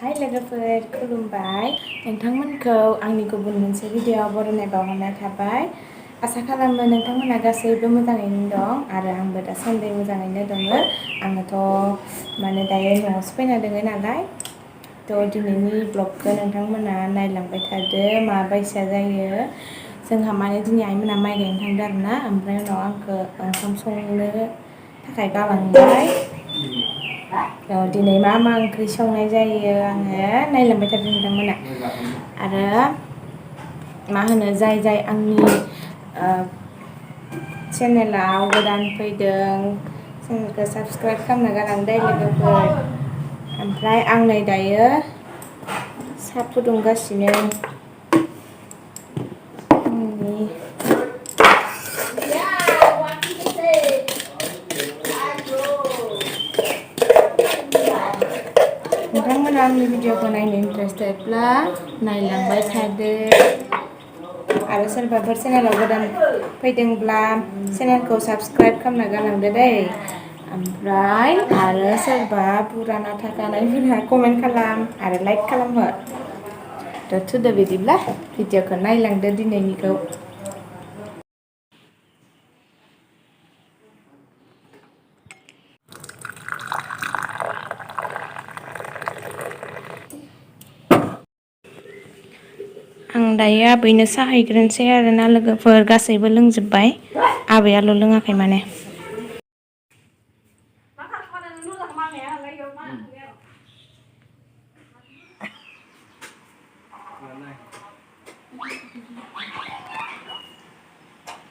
हाय लोगोफोर खुलुमबाय नोंथांमोनखौ आंनि गुबुन मोनसे भिडिअ बरायनाय बावहरनाय थाबाय आसा खालामो नोंथांमोना गासैबो मोजाङैनो दं आरो आंबो दासान्दि मोजाङैनो दङ आङोथ' माने दायो न'आवसो फैना दङ नालाय दिनैनि ब्लगखौ नोंथांमोना नायलांबाय थादो माबायसा जायो जोंहा माने दिनै आइमोना माइ गायनो थांदों आरोना ओमफ्राय उनाव आंखौ ओंखाम संनो थाखाय गालांबाय दिनै मा ओंख्रि संनाय जायो आङो नायलांबाय थादों नोंथांमोना आरो मा होनो जाय आंनि चेनेलाव गोदान फैदों चेनेलखौ साबस्क्राइब खालामनो गालांदों लोगोफोर ओमफ्राय आं नै दायो साहा फुदुंगासिनो नोंथांमोना आंनि भिडिअखौ नायनो इन्टारेस्टेडब्ला नायलांबाय थादो आरो सोरबाफोर चेनेलाव गोदान फैदोंब्ला चेनेलखौ साबस्क्राइब खालामना गालांदो दै ओमफ्राय आरो सोरबा पुराना थाखानायफोरा कमेन्ट खालाम आरो लाइक खालामहर थुदो बिदिब्ला भिडिअखौ नायलांदो दिनैनिखौ आं दायो आबैनो साहा हैग्रोनोसै आरोना लोगोफोर गासैबो लोंजोब्बाय आबैयाल' लोङाखै माने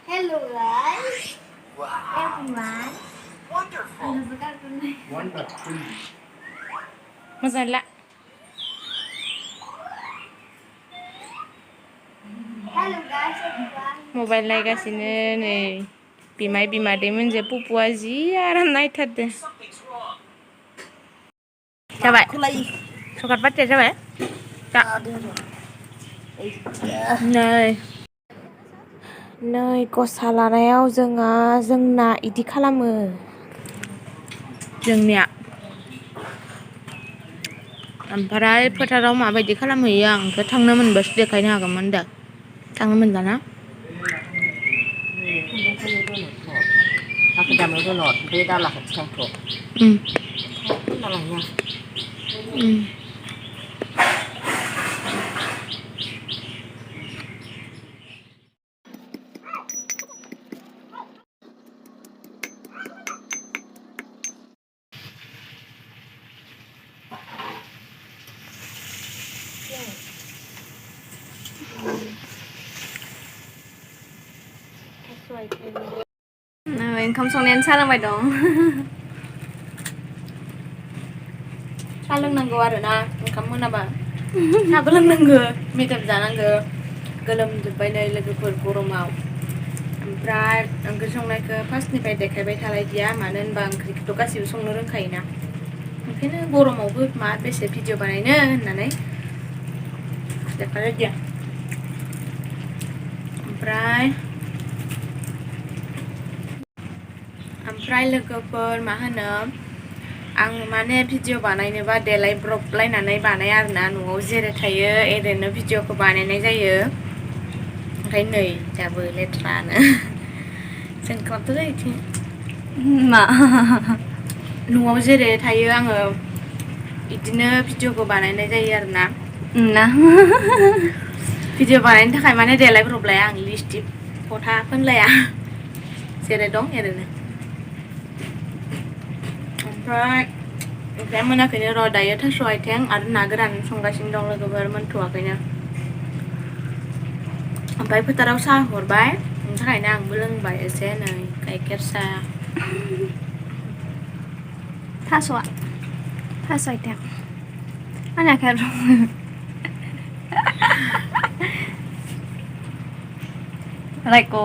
Hello guys. Wow. Everyone. Wonderful. Wonderful. मोजां ला Hello guys everyone. मबाइल नायगासिनो नै बिमाय बिमादै मोनजों पुपुआ जि आराम नायथारदों जाबाय सकाट बाथिया जाबाय नै गसा लानायाव जोंना इदि खालामो जोंनिया ओमफ्राय फोथाराव माबायदि खालामहैयो आंथ' थांनो मोनबासो देखायनो हागौमोन दा थांनो मोनलाना Aku jamu dulu, beda lah cantik. Malahnya. ओंखाम संनायानो सोलोंबाय दं साहा लोंनांगौ आरोना ओंखाम मोनाबा साहाबो लोंनांगौ मेथाइ जानांगौ गोलोमजोब्बाय नै लोगोफोर गरमाव ओमफ्राय ओंख्रि संनायखौ फार्स्टनिफ्राय देखायबाय थालायदिया मानो होनबा ओंख्रिखौथ' गासैबो संनो रोंखायोना ओंखायनो गरमावबो मा बेसे भिडिअ बानायनो होननानै देखायलायदिया ओमफ्राय लोगोफोर मा होनो आं माने भिडिअ बानायनोबा देलायब्रबलायनानै बानाया आरोना न'आव जेरै थायो एरैनो भिडिअखौ बानायनाय जायो ओमफ्राय नै दाबो लेथ्रानो जोंख्लाबथ' जायो मा न'आव जेरै थायो आङो बिदिनो भिडिअखौ बानायनाय जायो आरोना ना भिडिअ बानायनो थाखाय माने देलायब्रबलाया आं लिपस्टिक फथा फोनलाया जेरै दं एरैनो ओमफ्राय मोनाखैनो र' दायो थास' आथिं आरो ना गोरान संगासिनो दं लोगोफोर मोनथ'वाखैनो ओमफ्राय फोथाराव साहा हरबाय बेनि थाखायनो आंबो लोंबाय एसे नै गाइखेर साहा थास' आथिं आंनि आखाया दं रायख'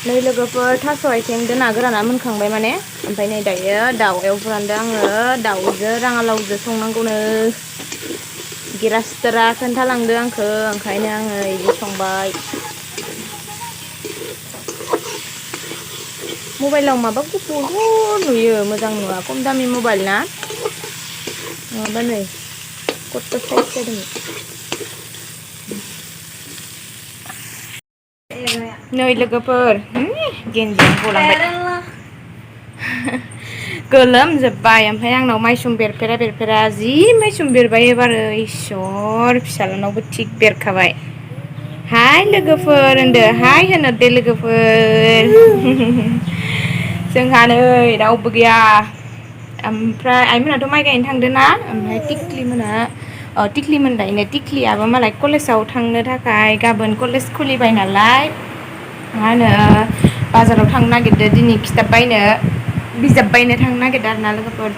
नै लोगोफोर थास' आथिंजों ना गोराना मोनखांबाय माने ओमफ्राय नै दायो दाउ एवफ्रामदों आङो दाउजों राङालावजों संनांगौनो गिरासथारा खोन्थालांदो आंखौ ओंखायनो आङो बिदि संबाय मबाइलाव माबा गुफुर नुयो मोजां नुवा खम दामि मबाइल ना माबा नै कत साइज जादों नै लोगोफोर गेन्जिया गलांबाय गोलोमजोब्बाय ओमफ्राय आंनाव माइसुं बेरफेरा जि माइसुं बेरबाय एबार इसर फिसालानावबो थिग बेरखाबाय हाय लोगोफोर होनदो हाय होनो दे लोगोफोर जोंहा नै रावबो गैया ओमफ्राय आइमोनाथ' माइ गायनो थांदों ना ओमफ्राय टिक्लिमोन दायनो टिक्लियाबो मालाय कलेजाव थांनो थाखाय गाबोन कलेज खुलिबाय नालाय मा होनो बाजाराव थांनो नागिरदो दिनै खिथाब बायनो बिजाब बायनो थांनो नागिरदों आरो ना लोगोफोर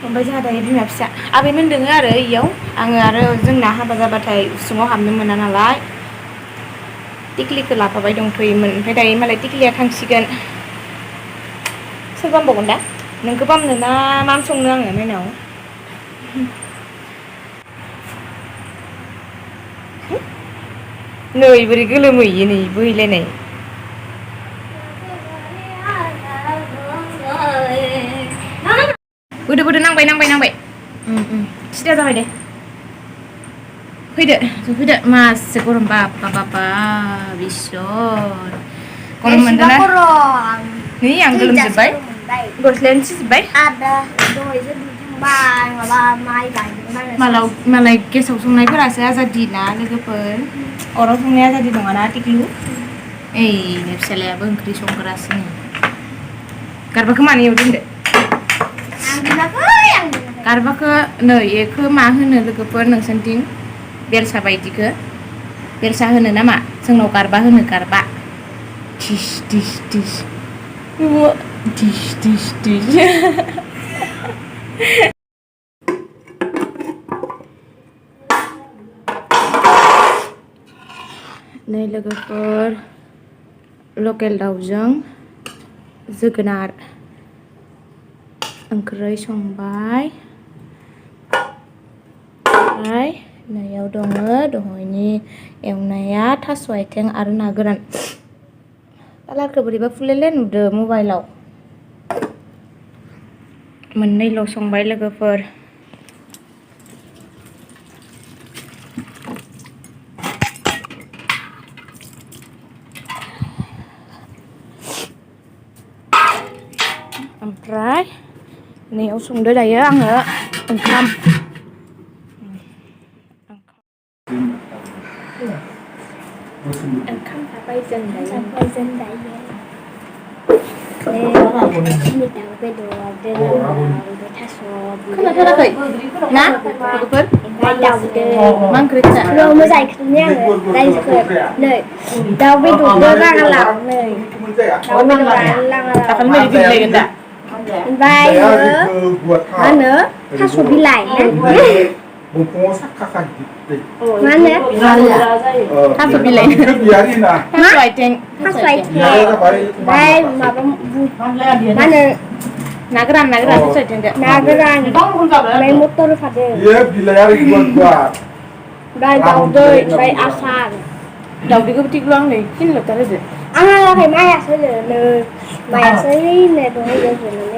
ओमफ्राय जोंहा दायो बिमा फिसा आबैमोन दोङो आरो इयाव आङो आरो जोंना हाबा जाबाथाय उसुङाव हाबनो मोना नालाय टिक्लिखौ लाफाबाय दंथ'योमोन ओमफ्राय दायो मालाय टिक्लिया थांसिगोन सोर बामबावगोन दा नोंखौ बामनो ना मा संनो आङो माइनाव नै बोरै गोलोमहैयो नै बोहैलायनाय बोदो नांबाय सिदा जाबाय दे फैदो जों फैदो मासे गरम बाबा बिसर गरम मोनदोंना नै आं गोलोमजोब्बाय गस्लायानो सिजोब्बाय Ada doi थांबाय माबा माइ गायदों मालाय गेसाव संनायफोरासो आजादि ना लोगोफोर अराव संनाया आजादि नङाना टिक्लु ओइनो फिसालायाबो ओंख्रि संग्रासिनो गारबाखौ मानो एव दोनदो गारबाखौ नै एखौ मा होनो लोगोफोर नोंसोरनिथिं बेलसा बायदिखौ बेलसा होनो नामा जोंनाव गारबा होनो गारबा दिस नै लोगोफोर लकेल दाउजों जोगोनार ओंख्रै संबाय ओमफ्राय नैयाव दङ दहायनि एवनाया थास' आथिं आरो ना गोरान कालारखौ बोरैबा फुलेले नुदो मबाइलाव मोननैल' संबाय लोगोफोर ओमफ्राय नैयाव संदो दायो आङो ओंखाम जाबाय जों दायो दिनै दाउ बेदर थास' खोनाथाराखै ना लोगोफोर ओमफ्राय दाउदै मा ओंख्रि खोना मोजाङै खोन्थानि आङो रायजोखौ नै दाउ बेदरबो राङालाव नै दाउ बेदरा राङालाव दाखालि बायदि गैलायगोन दा ओमफ्राय मा होनो थास' बिलाइ दंफाङाव साखा मा होनो थास' बिलाइ थास' आथिं ओमफ्राय माबा मा होनो ना गोरान थास' आथिंजों ना गोरान ओमफ्राय मटर होफादों ओमफ्राय दाउदै ओमफ्राय आसार दाउदैखौबो थिग्लु आंनो खिनल'थार होदो आं लाङाखै माइयासो होदो नै माइयासो होनो दहाय जनानै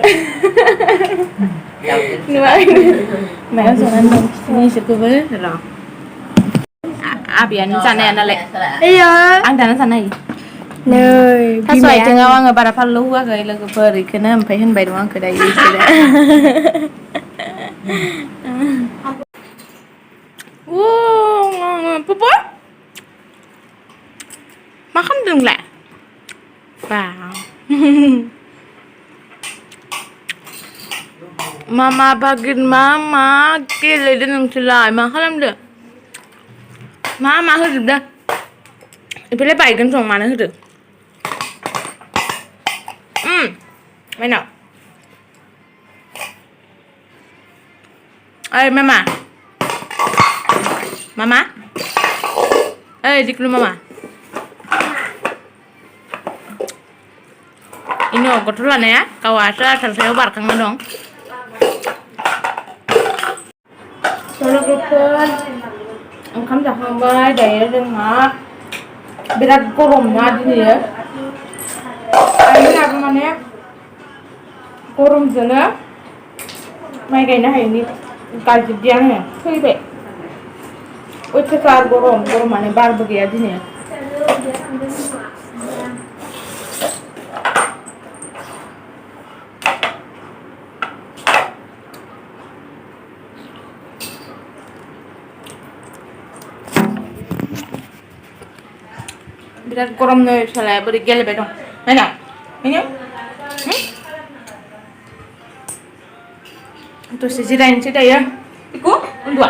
मायाव जनानै दं खिथिनि इसोरखौबो र' आबैयानो जानाया नालाय आं दाना जानो हायो नै थास' आथिङाव आङो बारा फानलु होआखै लोगोफोर इखौनो ओमफ्राय होनबाय दं आंखौ दायो इसोरो पुपु मा खालामदों नोंलाय बा मा बागिन मा गेलेदो नोंसोरलाय मा खालामदो मा होजोबदो बेफोरलाय बायगोन दं मानो होदो माइनाव ओइ मामा ओइ दिक्लु मामा इनो गथ' लानाया गावहासो आसारसायाव बारखांना दं लोगोफोर ओंखाम जाखांबाय दायो जोंहा बिराद गरम ना दिनै आंनाबो माने गरमजोंनो माइ गायनो हायैनि गायजोबदि आङो थैबाय अयथासार गरमानो बारबो गैया दिनै बिराद गरम नै फिसालाया बोरै गेलेबाय दं नायना नायनो दसे जिरायनोसै दायो बेखौ उन्दुआ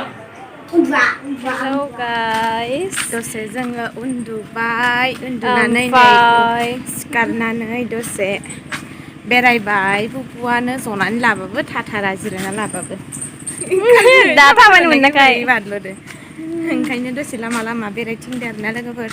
हेलौ गाइस दसे जोङो उन्दुबाय उन्दुनानै नै सिखारनानै दसे बेरायबाय बुबुआनो जनानै लाबाबो थाथारा जिरायना लाबाबो दा थाबायनो मोनाखै बादल'दो ओंखायनो दसे लामा लामा बेरायथिंदो आरोना लोगोफोर